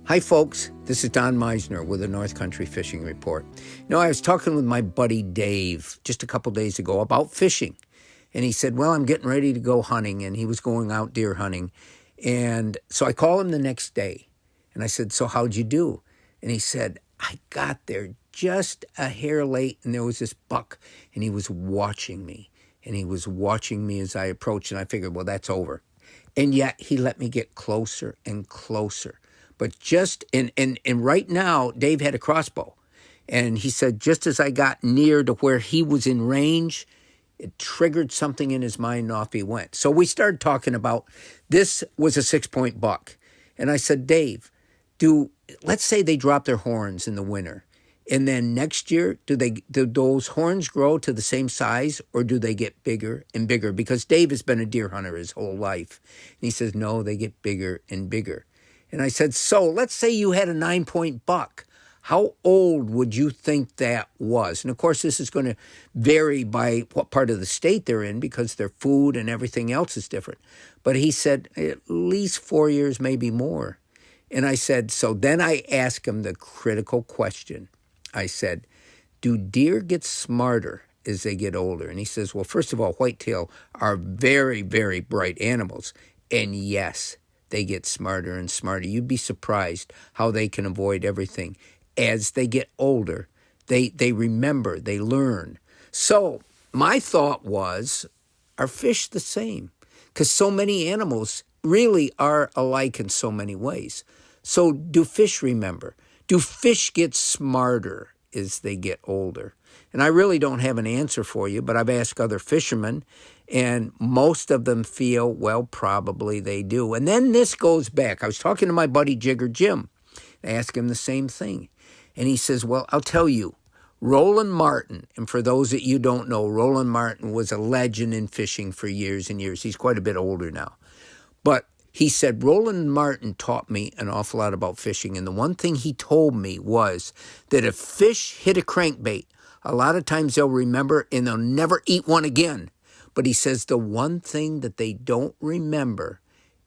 Hi, folks. This is Don Meisner with the North Country Fishing Report. I was talking with my buddy Dave just a couple days ago about fishing. And he said, well, I'm getting ready to go hunting. And he was going out deer hunting. And so I called him the next day. And I said, so how'd you do? And he said, I got there just a hair late. And there was this buck. And he was watching me. And he was watching me as I approached. And I figured, well, that's over. And yet he let me get closer and closer. But just, and right now, Dave had a crossbow. And he said, just as I got near to where he was in range, it triggered something in his mind and off he went. So we started talking about, this was a 6-point buck. And I said, Dave, let's say they drop their horns in the winter. And then next year, do those horns grow to the same size, or do they get bigger and bigger? Because Dave has been a deer hunter his whole life. And he says, no, they get bigger and bigger. And I said, so let's say you had a 9-point buck. How old would you think that was? And of course, this is going to vary by what part of the state they're in because their food and everything else is different. But he said at least 4 years, maybe more. And I said, so then I asked him the critical question. I said, do deer get smarter as they get older? And he says, well, first of all, whitetail are very, very bright animals. And yes, they get smarter and smarter. You'd be surprised how they can avoid everything. As they get older, they remember, they learn. So my thought was, are fish the same? Because so many animals really are alike in so many ways. So do fish remember? Do fish get smarter as they get older? And I really don't have an answer for you, but I've asked other fishermen, and most of them feel, well, probably they do. And then this goes back. I was talking to my buddy Jigger Jim. I asked him the same thing. And he says, well, I'll tell you, Roland Martin, and for those that you don't know, Roland Martin was a legend in fishing for years and years. He's quite a bit older now. But he said, Roland Martin taught me an awful lot about fishing. And the one thing he told me was that if fish hit a crankbait, a lot of times they'll remember and they'll never eat one again. But he says the one thing that they don't remember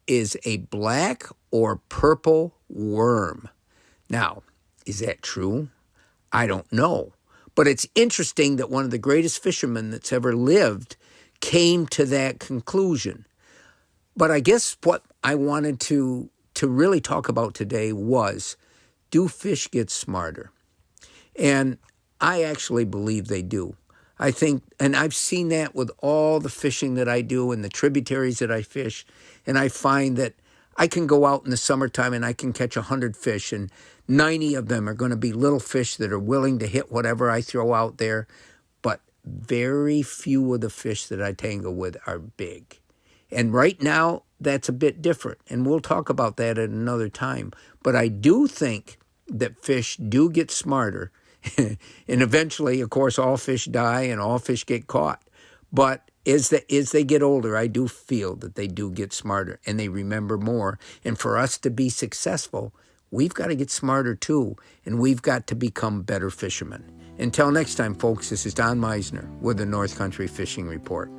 is a black or purple worm. Now, is that true? I don't know. But it's interesting that one of the greatest fishermen that's ever lived came to that conclusion. But I guess what I wanted to really talk about today was, do fish get smarter? And I actually believe they do. I think, and I've seen that with all the fishing that I do and the tributaries that I fish, and I find that I can go out in the summertime and I can catch 100 fish, and 90 of them are going to be little fish that are willing to hit whatever I throw out there, but very few of the fish that I tangle with are big. And right now, that's a bit different, and we'll talk about that at another time. But I do think that fish do get smarter, and eventually, of course, all fish die and all fish get caught. But as they get older, I do feel that they do get smarter and they remember more. And for us to be successful, we've got to get smarter too, and we've got to become better fishermen. Until next time, folks, this is Don Meisner with the North Country Fishing Report.